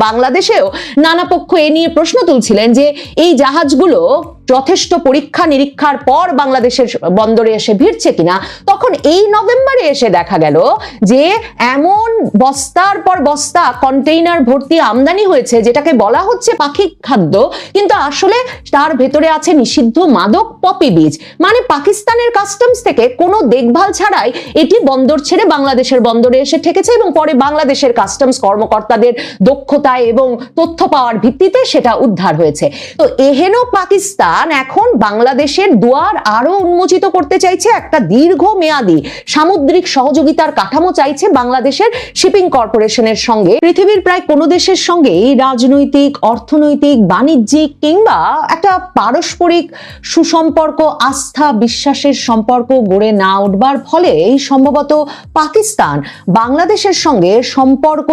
বাংলাদেশেও নানা পক্ষ এ নিয়ে প্রশ্ন তুলছিলেন যে এই জাহাজগুলো যথেষ্ট পরীক্ষা নিরীক্ষার পর বাংলাদেশের বন্দরে এসে ভিড়ছে কিনা। তখন এই নভেম্বরে এসে দেখা গেল যে এমন বস্তার পর বস্তা কন্টেইনার ভর্তি আমদানি হয়েছে যেটাকে বলা হচ্ছে পাখি খাদ্য, কিন্তু আসলে তার ভেতরে আছে নিষিদ্ধ মাদক পপি বীজ। মানে পাকিস্তানের কাস্টমস থেকে কোনো দেখভাল ছাড়াই এটি বন্দর ছেড়ে বাংলাদেশের বন্দরে এসে ঠেকেছে এবং পরে বাংলাদেশের কাস্টমস কর্মকর্তাদের দক্ষতায় এবং তথ্য পাওয়ার ভিত্তিতে সেটা উদ্ধার হয়েছে। তো এহেন পাকিস্তান এখন বাংলাদেশের দুয়ার আরো উন্মোচিত করতে চাইছে, একটা দীর্ঘমেয়াদী সামুদ্রিক সহযোগিতার কাঠামো চাইছে বাংলাদেশের শিপিং কর্পোরেশনের সঙ্গে। পৃথিবীর প্রায় কোনো দেশের সঙ্গে রাজনৈতিক, অর্থনৈতিক, বাণিজ্যিক কিংবা একটা পারস্পরিক সুসম্পর্ক, আস্থা, বিশ্বাসের সম্পর্ক গড়ে না উঠবার ফলে সম্ভবত পাকিস্তান বাংলাদেশের সঙ্গে সম্পর্ক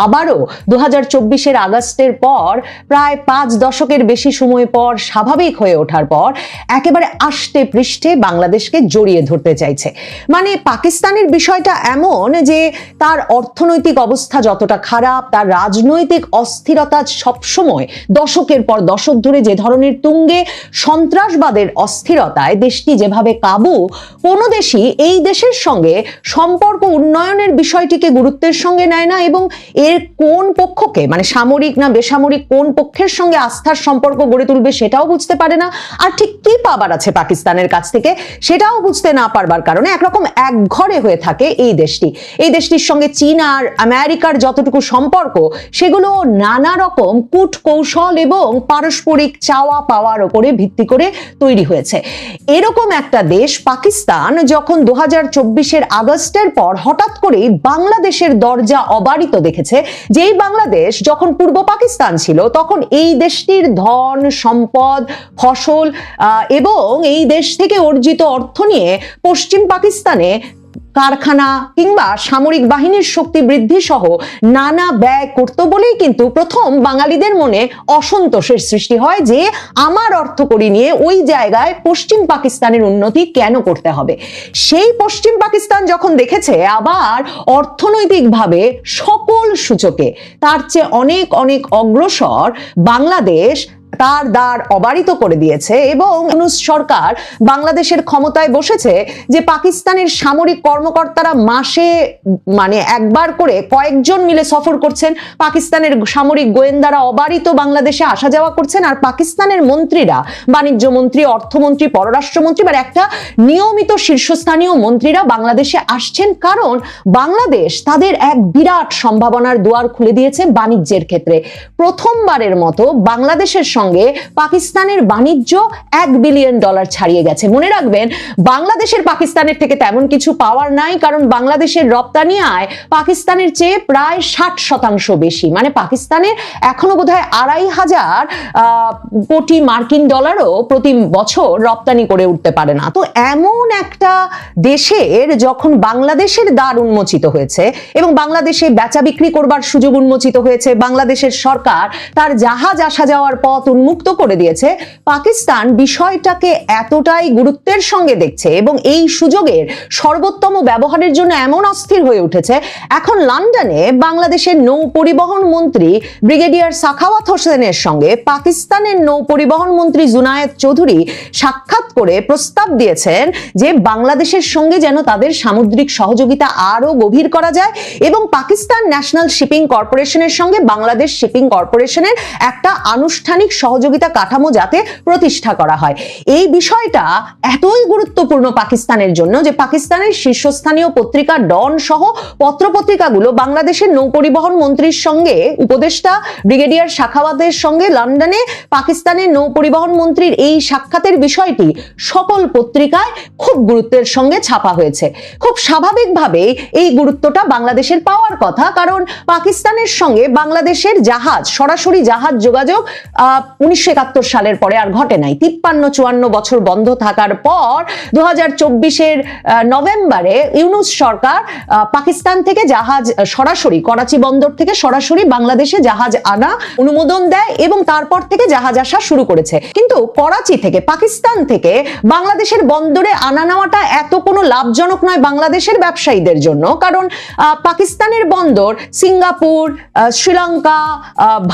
আবারও 2024-এর আগস্টের পর প্রায় 5 দশকের বেশি সময় পর স্বাভাবিক হয়ে ওঠার পর একেবারে আষ্টে পৃষ্ঠে বাংলাদেশকে জড়িয়ে ধরতে চাইছে। মানে পাকিস্তানের বিষয়টা এমন যে তার অর্থনৈতিক অবস্থা যতটা খারাপ, তার রাজনৈতিক অস্থিরতা সবসময় দশকের পর দশক ধরে যে ধরনের তুঙ্গে, সন্ত্রাসবাদের অস্থিরতায় দেশটি যেভাবে কাবু, কোনো দেশই এই দেশের সঙ্গে সম্পর্ক উন্নয়নের বিষয়টিকে গুরুত্বের সঙ্গে নেয় না এবং এর কোন পক্ষকে, মানে সামরিক না বেসামরিক, কোন পক্ষের সঙ্গে আস্থার সম্পর্ক গড়ে তুলবে সেটাও বুঝতে পারে না। আর ঠিক কি পাবার আছে পাকিস্তানের কাছ থেকে সেটাও বুঝতে না পারবার কারণে একরকম একঘরে হয়ে থাকে এই দেশটি। এই দেশটির সঙ্গে চীন আর আমেরিকার যতটুকু সম্পর্ক সেগুলো নানা রকম কূট কৌশল এবং পারস্পরিক চাওয়া পাওয়ার উপরে ভিত্তি করে তৈরি হয়েছে। এরকম একটা দেশ পাকিস্তান যখন 2024-এর আগস্টের পর হঠাৎ করেই বাংলাদেশের দরজা অবারিত দেখেছে, যেই বাংলাদেশ যখন পূর্ব পাকিস্তান ছিল তখন এই দেশটির ধন সম্পদ, ফসল এবং এই দেশ থেকে অর্জিত অর্থ নিয়ে পশ্চিম পাকিস্তানে কারখানা কিংবা সামরিক বাহিনীর শক্তি বৃদ্ধি সহ নানা ব্যয় করত বলেই কিন্তু প্রথম বাঙালিদের মনে অসন্তোষের সৃষ্টি হয় যে আমার অর্থকড়ি নিয়ে ওই জায়গায় পশ্চিম পাকিস্তানের উন্নতি কেন করতে হবে। সেই পশ্চিম পাকিস্তান যখন দেখেছে আবার অর্থনৈতিকভাবে সকল সূচকে তার চেয়ে অনেক অনেক অগ্রসর বাংলাদেশ তার দ্বার অবারিত করে দিয়েছে এবং ইউনূস সরকার বাংলাদেশের ক্ষমতায় বসেছে যে পাকিস্তানের সামরিক কর্মকর্তারা মাসে মানে একবার করে কয়েকজন মিলে সফর করছেন, পাকিস্তানের সামরিক গোয়েন্দারা অবারিত বাংলাদেশে আসা যাওয়া করছেন, আর পাকিস্তানের মন্ত্রীরা, বাণিজ্য মন্ত্রী, অর্থমন্ত্রী, পররাষ্ট্রমন্ত্রী বা একটা নিয়মিত শীর্ষস্থানীয় মন্ত্রীরা বাংলাদেশে আসছেন, কারণ বাংলাদেশ তাদের এক বিরাট সম্ভাবনার দুয়ার খুলে দিয়েছে বাণিজ্যের ক্ষেত্রে। প্রথমবারের মতো বাংলাদেশের সঙ্গে পাকিস্তানের বাণিজ্য $1 বিলিয়ন ছাড়িয়ে গেছে। মনে রাখবেন, বাংলাদেশের পাকিস্তানের থেকে তেমন কিছু পাওয়ার নাই, কারণ বাংলাদেশের রপ্তানি আয় পাকিস্তানের চেয়ে প্রায় 60% বেশি। মানে পাকিস্তানের এখনো বোধহয় 2,500 কোটি মার্কিন ডলারও প্রতি বছর রপ্তানি করে উঠতে পারে না। তো এমন একটা দেশের যখন বাংলাদেশের দ্বার উন্মোচিত হয়েছে এবং বাংলাদেশে বেচা বিক্রি করবার সুযোগ উন্মোচিত হয়েছে, বাংলাদেশের সরকার তার জাহাজ আসা যাওয়ার পথ উন্মুক্ত করে দিয়েছে, পাকিস্তান বিষয়টাকে এতটাই গুরুত্বের সঙ্গে দেখছে এবং এই সুযোগের সর্বোত্তম ব্যবহারের জন্য এমন অস্থির হয়ে উঠেছে, এখন লন্ডনে বাংলাদেশের নৌ পরিবহন মন্ত্রী ব্রিগেডিয়ার সাখাওয়াত হোসেনের সঙ্গে পাকিস্তানের নৌ পরিবহন মন্ত্রী জুনায়েদ চৌধুরী সাক্ষাৎ করে প্রস্তাব দিয়েছেন যে বাংলাদেশের সঙ্গে যেন তাদের সামুদ্রিক সহযোগিতা আরো গভীর করা যায় এবং পাকিস্তান ন্যাশনাল শিপিং কর্পোরেশনের সঙ্গে বাংলাদেশ শিপিং কর্পোরেশনের একটা আনুষ্ঠানিক সহযোগিতা কাঠামো যাতে প্রতিষ্ঠা করা হয়। এই বিষয়টা এতই গুরুত্বপূর্ণ পাকিস্তানের জন্য যে পাকিস্তানের শীর্ষস্থানীয় পত্রিকা ডন সহ পত্রপত্রিকাগুলো বাংলাদেশের নৌ পরিবহন মন্ত্রীর সঙ্গে, উপদেষ্টা ব্রিগেডিয়ার সাখাওয়াতের সঙ্গে লন্ডনে পাকিস্তানের নৌ পরিবহন মন্ত্রীর এই সাক্ষাতের বিষয়টি সকল পত্রিকায় খুব গুরুত্বের সঙ্গে ছাপা হয়েছে। খুব স্বাভাবিকভাবে এই গুরুত্বটা বাংলাদেশের পাওয়ার কথা, কারণ পাকিস্তানের সঙ্গে বাংলাদেশের জাহাজ, সরাসরি জাহাজ যোগাযোগ 1971 সালের পরে আর ঘটে নাই। 53-54 বছর বন্ধ থাকার পর 2024-এর নভেম্বরে ইউনূস সরকার পাকিস্তান থেকে জাহাজ সরাসরি করাচি বন্দর থেকে সরাসরি বাংলাদেশে জাহাজ আনা অনুমোদন দেয় এবং তারপর থেকে জাহাজ আসা শুরু করেছে। কিন্তু করাচি থেকে, পাকিস্তান থেকে বাংলাদেশের বন্দরে আনা নেওয়াটা এত কোনো লাভজনক নয় বাংলাদেশের ব্যবসায়ীদের জন্য, কারণ পাকিস্তানের বন্দর সিঙ্গাপুর, শ্রীলঙ্কা,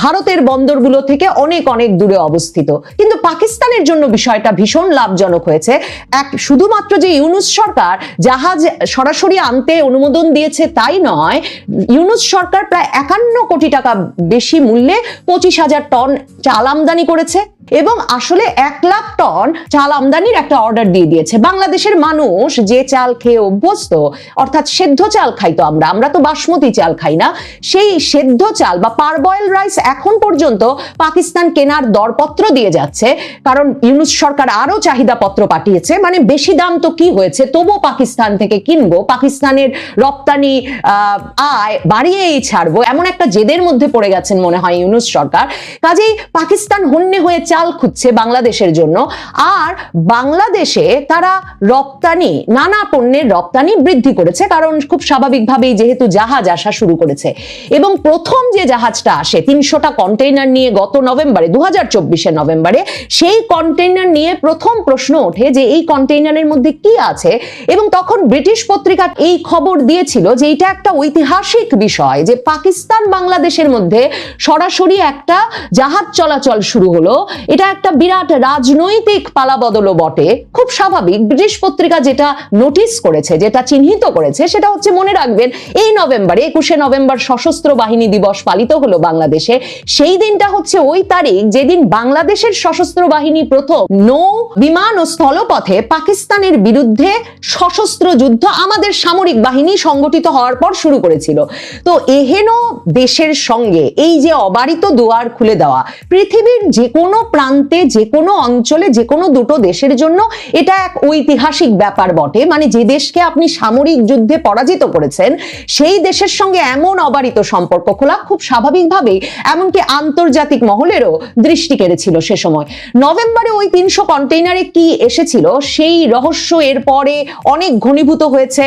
ভারতের বন্দরগুলো থেকে অনেক অনেক দূরে অবস্থিত। কিন্তু পাকিস্তানের জন্য বিষয়টা ভীষণ লাভজনক হয়েছে। শুধুমাত্র যে ইউনূস সরকার জাহাজ সরাসরি আনতে অনুমোদন দিয়েছে তাই নয়, ইউনূস সরকার প্রায় 51 কোটি টাকা বেশি মূল্যে 25,000 টন চাল আমদানি করেছে এবং আসলে 1 লাখ টন চাল আমদানির একটা অর্ডার দিয়ে দিয়েছে। বাংলাদেশের মানুষ যে চাল খেয়ে অভ্যস্ত, অর্থাৎ সেদ্ধ চাল খাইতো, আমরা তো বাসমতি চাল খাই না, সেই সেদ্ধ চাল বা পারবয়েল রাইস এখন পর্যন্ত পাকিস্তান কেনার দরপত্র দিয়ে যাচ্ছে, কারণ ইউনূস সরকার আরো চাহিদাপত্র পাঠিয়েছে। মানে বেশি দাম তো কি হয়েছে, তবুও পাকিস্তান থেকে কিনবো, পাকিস্তানের রপ্তানি আয় বাড়িয়েই ছাড়বো, এমন একটা জেদের মধ্যে পড়ে গেছেন মনে হয় ইউনূস সরকার। কাজেই পাকিস্তান হন্যে হয়ে চাল খুঁজছে বাংলাদেশের জন্য, আর বাংলাদেশে তারা রপ্তানি, নানা পণ্যের রপ্তানি বৃদ্ধি করেছে, কারণ খুব স্বাভাবিকভাবেই যেহেতু জাহাজ আসা শুরু করেছে। এবং প্রথম যে জাহাজটা আসে 300টা কন্টেইনার নিয়ে গত নভেম্বরে, 2024-এর নভেম্বরে, সেই কন্টেইনার নিয়ে প্রথম প্রশ্ন ওঠে যে এই কন্টেইনারের মধ্যে কি আছে। এবং তখন ব্রিটিশ পত্রিকা এই খবর দিয়েছিল যে এটা একটা ঐতিহাসিক বিষয়, যে পাকিস্তান বাংলাদেশের মধ্যে সরাসরি একটা জাহাজ চলাচল শুরু হলো। এটা একটা বিরাট রাজনৈতিক পালাবদলও বটে। খুব স্বাভাবিক, ব্রিটিশ পত্রিকা যেটা নোটিস করেছে, যেটা চিহ্নিত করেছে, সেটা হচ্ছে, মনে রাখবেন এই নভেম্বরে 21শে নভেম্বর সশস্ত্র বাহিনী দিবস পালিত হলো বাংলাদেশে। সেই দিনটা হচ্ছে ওই তারিখ যেদিন বাংলাদেশের সশস্ত্র বাহিনী প্রথম নৌ, বিমান ও স্থলপথে পাকিস্তানের বিরুদ্ধে সশস্ত্র যুদ্ধ আমাদের সামরিক বাহিনী সংগঠিত হওয়ার পর শুরু করেছিল। তো এহেন দেশের সঙ্গে এই যে অবারিত দুয়ার খুলে দেওয়া, পৃথিবীর যে কোনো প্রান্তে, যে কোনো অঞ্চলে, যে কোনো দুটো দেশের জন্য এটা এক ঐতিহাসিক ব্যাপার বটে। মানে যে দেশকে আপনি সামরিক যুদ্ধে পরাজিত করেছেন, সেই দেশের সঙ্গে এমন অবারিত সম্পর্ক খোলা খুব স্বাভাবিকভাবেই এমনকি আন্তর্জাতিক মহলেরও দৃষ্টি কেড়েছিল সে সময়। নভেম্বরে ওই 300 কন্টেইনারে কি এসেছিল সেই রহস্য এর পরে অনেক ঘনীভূত হয়েছে।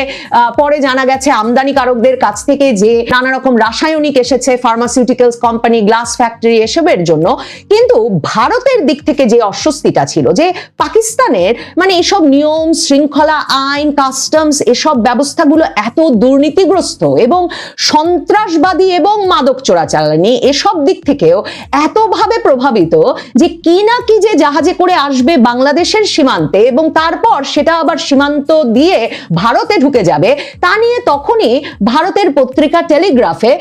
পরে জানা গেছে আমদানিকারকদের কাছ থেকে যে নানা রকম রাসায়নিক এসেছে, ফার্মাসিউটিক্যালস কোম্পানি, গ্লাস ফ্যাক্টরি, এসবের জন্য। কিন্তু ভারতের দিক থেকে যে অস্বস্তিটা ছিল যে পাকিস্তানের মানে এসব নিয়ম শৃঙ্খলা, আইন, কাস্টমস, এসব ব্যবস্থাগুলো এত দুর্নীতিগ্রস্ত এবং সন্ত্রাসবাদী এবং মাদক চোরাচালানি এসব দিক থেকেও এতভাবে প্রভাবিত যে কি না কি যে জাহাজে করে আসবে বাংলাদেশের সীমান্তে এবং তারপর সেটা আবার সীমান্ত দিয়ে ভারতে ঢুকে যাবে, তা নিয়ে তখনই ভারতের পত্রিকা টেলিগ্রাফে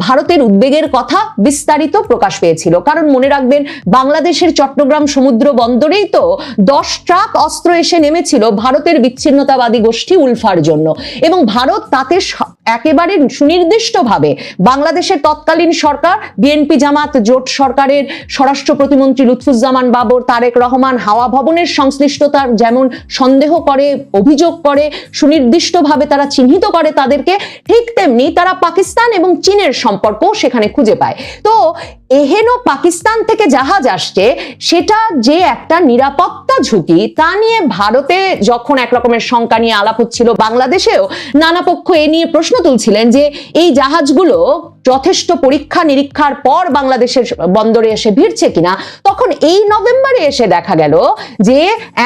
ভারতের উদ্বেগের কথা বিস্তারিত প্রকাশ পেয়েছিল। কারণ মনে রাখবেন, বাংলাদেশের চট্টগ্রাম সমুদ্র বন্দরেই তো 10 ট্রাক অস্ত্র এসে নেমেছিল ভারতের বিচ্ছিন্নতাবাদী গোষ্ঠী উলফার জন্য, এবং ভারত তাতে একেবারে সুনির্দিষ্টভাবে বাংলাদেশের তৎকালীন সরকার, বিএনপি জামাত জোট সরকারের স্বরাষ্ট্র প্রতিমন্ত্রী লুৎফুজ্জামান বাবর, তারেক রহমান হাওয়া ভবনের সংশ্লিষ্টতার যেমন সন্দেহ করে, অভিযোগ করে, সুনির্দিষ্টভাবে তারা চিহ্নিত করে তাদেরকে, ঠিক তেমনি তারা পাকিস্তান এবং চীনের সম্পর্ক সেখানে খুঁজে পায়। তো এহেন পাকিস্তান থেকে জাহাজ আসছে, সেটা যে একটা নিরাপত্তা ঝুঁকি, তা নিয়ে ভারতে যখন একরকমের শঙ্কা নিয়ে আলাপ হচ্ছিল, বাংলাদেশেও নানা পক্ষ এ নিয়ে প্রশ্ন তুলছিলেন যে এই জাহাজগুলো যথেষ্ট পরীক্ষা নিরীক্ষার পর বাংলাদেশের বন্দরে এসে ভিড়ছে কিনা। তখন এই নভেম্বরে এসে দেখা গেল যে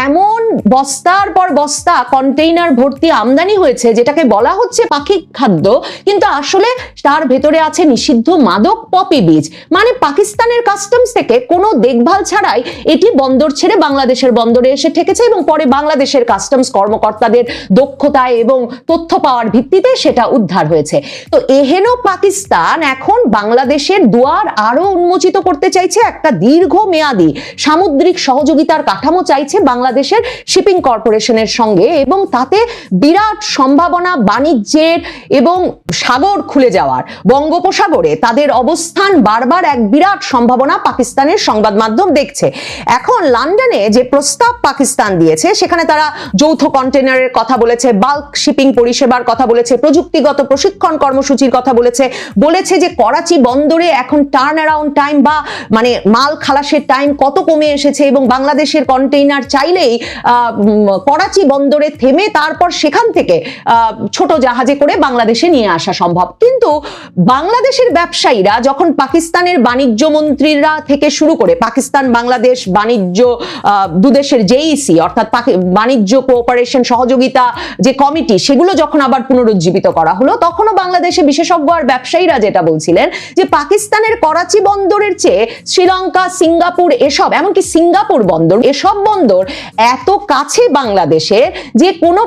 এমন বস্তার পর বস্তা কন্টেইনার ভর্তি আমদানি হয়েছে যেটাকে বলা হচ্ছে পাখি খাদ্য, কিন্তু আসলে তার ভেতরে আছে নিষিদ্ধ মাদক, পপি বীজ। মানে পাকিস্তানের কাস্টমস থেকে কোনো দেখভাল ছাড়াই এটি বন্দর ছেড়ে বাংলাদেশের বন্দরে এসে ঠেকেছে এবং পরে বাংলাদেশের কাস্টমস কর্মকর্তাদের দক্ষতায় এবং তথ্য পাওয়ার ভিত্তিতে সেটা উদ্ধার হয়েছে। তো এহেন পাকিস্তান এখন বাংলাদেশের দুয়ার আরো উন্মোচিত করতে চাইছে, একটা দীর্ঘমেয়াদী সামুদ্রিক সহযোগিতার কাঠামো চাইছে বাংলাদেশের শিপিং কর্পোরেশনের সঙ্গে, এবং তাতে বিরাট সম্ভাবনা বাণিজ্যের এবং সাগর খুলে যাওয়ার, বঙ্গোপসাগরে তাদের অবস্থান বারবার এক বিরাট সম্ভাবনা পাকিস্তানের সংবাদ মাধ্যম দেখছে। এখন লন্ডনে যে প্রস্তাব পাকিস্তান দিয়েছে, সেখানে তারা যৌথ কন্টেইনারের কথা বলেছে, বাল্ক শিপিং পরিষেবার কথা বলেছে, প্রযুক্তিগত প্রশিক্ষণ কর্মসূচির কথা বলেছে যে করাচি বন্দরে এখন টার্ন অ্যারাউন্ড টাইম বা মানে মাল খালাসের টাইম কত কমে এসেছে এবং বাংলাদেশের কন্টেইনার চাইলেই করাচি বন্দরে থেমে তারপর সেখান থেকে ছোট জাহাজে করে বাংলাদেশে নিয়ে আসা সম্ভব। কিন্তু বাংলাদেশের ব্যবসায়ীরা যখন পাকিস্তানের বাণিজ্য মন্ত্রীরা থেকে শুরু করে পাকিস্তান বাংলাদেশ বাণিজ্য দুদেশের জেইসি অর্থাৎ বাণিজ্য কোঅপারেশন সহযোগিতা যে কমিটি সেগুলো যখন আবার পুনরুজ্জীবিত করা হলো, তখনও বাংলাদেশে বিশেষজ্ঞ আর ব্যবসায়ীরা যেটা বলছিলেন যে পাকিস্তানের করাচি বন্দরের চেয়ে শ্রীলঙ্কা, সিঙ্গাপুর, এসব এমনকি সিঙ্গাপুর বন্দর, এসব বন্দর এত কাছে বাংলাদেশের যে কোনো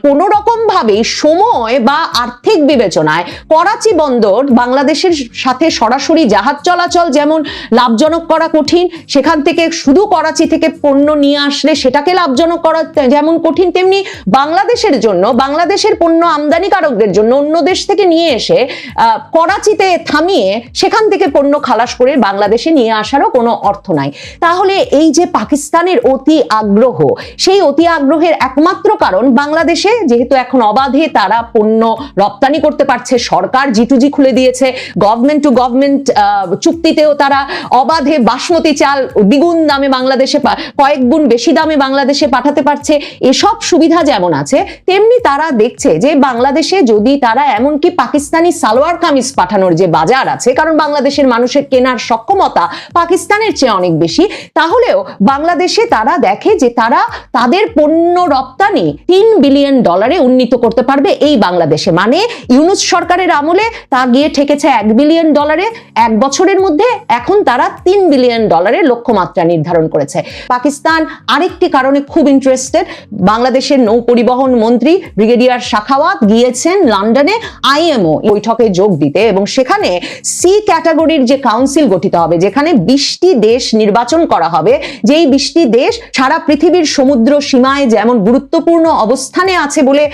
কোনো রকম ভাবে সময় বা আর্থিক বিবেচনায় করাচি বন্দর বাংলাদেশের সাথে সরাসরি জাহাজ চলাচল যেমন লাভজনক করা কঠিন, সেখান থেকে শুধু করাচি থেকে পণ্য নিয়ে আসলে সেটাকে লাভজনক করা যেমন কঠিন, তেমনি বাংলাদেশের জন্য, বাংলাদেশের পণ্য আমদানিকারকদের জন্য অন্য দেশ থেকে নিয়ে এসে করাচিতে থামিয়ে সেখান থেকে পণ্য খালাস করে বাংলাদেশে নিয়ে আসারও কোনো অর্থ নাই। তাহলে এই যে পাকিস্তানের অতি আগ্রহ, সেই অতি আগ্রহের একমাত্র কারণ বাংলাদেশে যেহেতু এখন অবাধে তারা পণ্য রপ্তানি করতে পারছে, সরকার G2G খুলে দিয়েছে, গভর্নমেন্ট টু গভর্নমেন্ট চুক্তিতেও তারা অবাধে বাসমতি চাল দ্বিগুণ দামে বাংলাদেশে, কয়েক গুণ বেশি দামে বাংলাদেশে পাঠাতে পারছে। এসব সুবিধা যেমন আছে তেমনি তারা দেখছে যে বাংলাদেশে যদি তারা এমনকি পাকিস্তানি সালোয়ার কামিজ পাঠানোর যে বাজার আছে, কারণ বাংলাদেশের মানুষের কেনার সক্ষমতা পাকিস্তানের চেয়ে অনেক বেশি, তাহলেও বাংলাদেশে তারা দেখে যে তারা তাদের পণ্য রপ্তানি $3 বিলিয়ন উন্নীত করতে পারবে এই বাংলাদেশে। মানে ইউনূস সরকারের আমলে তা গিয়ে ঠেকেছে $1 বিলিয়ন, এক বছরের মধ্যে এখন তারা $3 বিলিয়ন লক্ষ্যমাত্রা নির্ধারণ করেছে। পাকিস্তান আরেকটি কারণে খুব ইন্টারেস্টেড। বাংলাদেশের নৌ পরিবহন মন্ত্রী ব্রিগেডিয়ার শাখাওয়াত গিয়েছেন লন্ডনে IMO বৈঠকে যোগ দিতে এবং সেখানে সি ক্যাটাগরির যে কাউন্সিল গঠিত হবে, যেখানে 20টি দেশ নির্বাচন করা হবে, যেই 20টি দেশ সারা পৃথিবীর সমুদ্র সীমায় যেমন গুরুত্বপূর্ণ অবস্থানে আছে বলে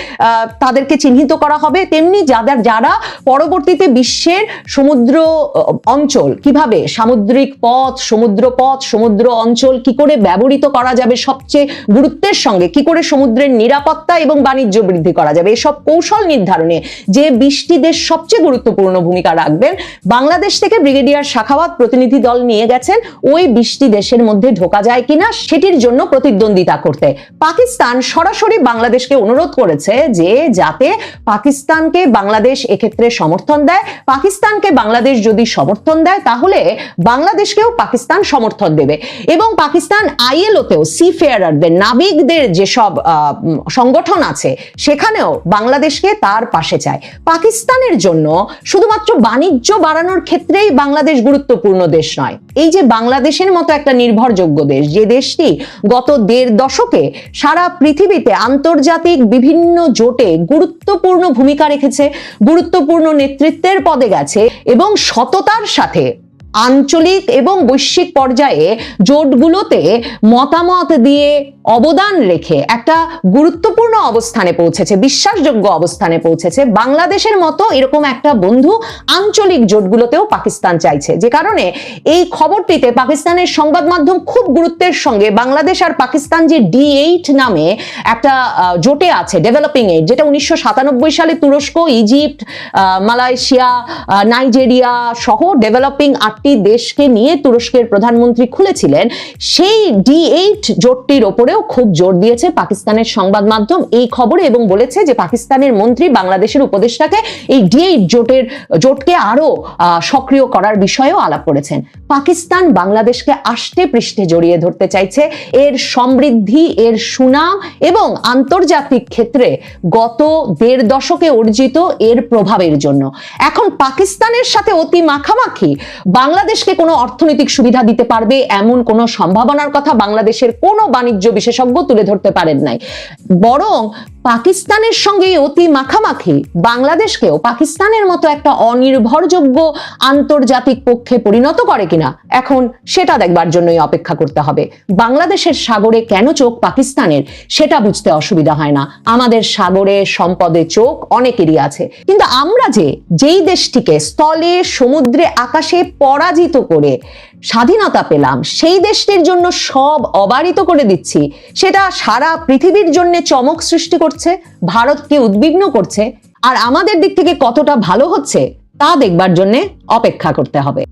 তাদেরকে চিহ্নিত করা হবে, তেমনি যারা পরবর্তীতে বিশ্বের সমুদ্র অঞ্চল কিভাবে সামুদ্রিক পথ, সমুদ্র অঞ্চল কি করে ব্যবহৃত করা যাবে সবচেয়ে গুরুত্বের সঙ্গে, কি করে সমুদ্রের নিরাপত্তা এবং বাণিজ্য বৃদ্ধি করা যাবে, এসব কৌশল নির্ধারণে যে 20টি দেশ সবচেয়ে গুরুত্বপূর্ণ ভূমিকা রাখবেন, বাংলাদেশ থেকে ব্রিগেডিয়ার শাখাওয়াত প্রতিনিধি দল নিয়ে গেছেন ওই 20টি দেশের মধ্যে ঢোকা যায় কিনা সেটির জন্য প্রতিদ্বন্দ্বিতা করতে। পাকিস্তান সরাসরি বাংলাদেশকে অনুরোধ করেছে যে যাতে পাকিস্তানকে বাংলাদেশ এক্ষেত্রে সমর্থন দেয়, পাকিস্তানকে বাংলাদেশ যদি সমর্থন দেয় তাহলে বাংলাদেশকেও পাকিস্তান সমর্থন দেবে এবং পাকিস্তান ILO-তেও সিফেয়ারারদের, নাবিকদের যেসব সংগঠন আছে সেখানেও বাংলাদেশকে তার পাশে চায়। পাকিস্তানের জন্য শুধুমাত্র বাণিজ্য বাড়ানোর ক্ষেত্রেই বাংলাদেশ গুরুত্বপূর্ণ দেশ নয়। এই যে বাংলাদেশের মতো একটা নির্ভরযোগ্য দেশ, যে দেশটি গত 1.5 দশকে সারা পৃথিবীতে আন্তর্জাতিক বিভিন্ন জোটে গুরুত্বপূর্ণ ভূমিকা রেখেছে, গুরুত্বপূর্ণ নেতৃত্বের পদে গেছে এবং সততার সাথে আঞ্চলিক এবং বৈশ্বিক পর্যায়ে জোটগুলোতে মতামত দিয়ে অবদান রেখে একটা গুরুত্বপূর্ণ অবস্থানে পৌঁছেছে, বিশ্বাসযোগ্য অবস্থানে পৌঁছেছে। বাংলাদেশের মতো এরকম একটা বন্ধু আঞ্চলিক জোটগুলোতেও পাকিস্তান চাইছে, যে কারণে এই খবরটিতে পাকিস্তানের সংবাদ মাধ্যম খুব গুরুত্বের সঙ্গে বাংলাদেশ আর পাকিস্তান যে D8 নামে একটা জোটে আছে, ডেভেলপিং এইড, যেটা 1997 সালে তুরস্ক, ইজিপ্ট, মালয়েশিয়া, নাইজেরিয়া সহ ডেভেলপিং 8টি দেশকে নিয়ে তুরস্কের প্রধানমন্ত্রী খুলেছিলেন, সেই D8 জোটটির ওপরেও খুব জোর দিয়েছে পাকিস্তানের সংবাদ মাধ্যম এই খবরে এবং বলেছে যে পাকিস্তানের মন্ত্রী বাংলাদেশের উপদেষ্টাকে এই D8 জোটকে আরো সক্রিয় করার বিষয়েও আলাপ করেছেন। পাকিস্তান বাংলাদেশকে আষ্টে পৃষ্ঠে জড়িয়ে ধরতে চাইছে এর সমৃদ্ধি, এর সুনাম এবং আন্তর্জাতিক ক্ষেত্রে গত 1.5 দশকে অর্জিত এর প্রভাবের জন্য। এখন পাকিস্তানের সাথে অতি মাখামাখি বাংলাদেশকে কোনো অর্থনৈতিক সুবিধা দিতে পারবে এমন কোনো সম্ভাবনার কথা বাংলাদেশের কোনো বাণিজ্য বিশেষজ্ঞ তুলে ধরতে পারেন নাই, বরং পাকিস্তানের সঙ্গে অতি মাখামাখি বাংলাদেশকেও পাকিস্তানের মতো একটা অনির্ভরযোগ্য আন্তর্জাতিক পক্ষে পরিণত করে কিনা এখন সেটা দেখবার জন্যই অপেক্ষা করতে হবে। বাংলাদেশের সাগরে কেন চোখ পাকিস্তানের সেটা বুঝতে অসুবিধা হয় না। আমাদের সাগরে সম্পদে চোখ অনেকেরই আছে, কিন্তু আমরা যেই দেশটিকে স্থলে, সমুদ্রে, আকাশে পরাজিত করে স্বাধীনতা পেলাম, সেই দেশটির জন্য সব অবারিত করে দিচ্ছি, সেটা সারা পৃথিবীর জন্য চমক সৃষ্টি করছে, ভারতকে উদ্বিগ্ন করছে, আর আমাদের দিক থেকে কতটা ভালো হচ্ছে তা দেখবার জন্য অপেক্ষা করতে হবে।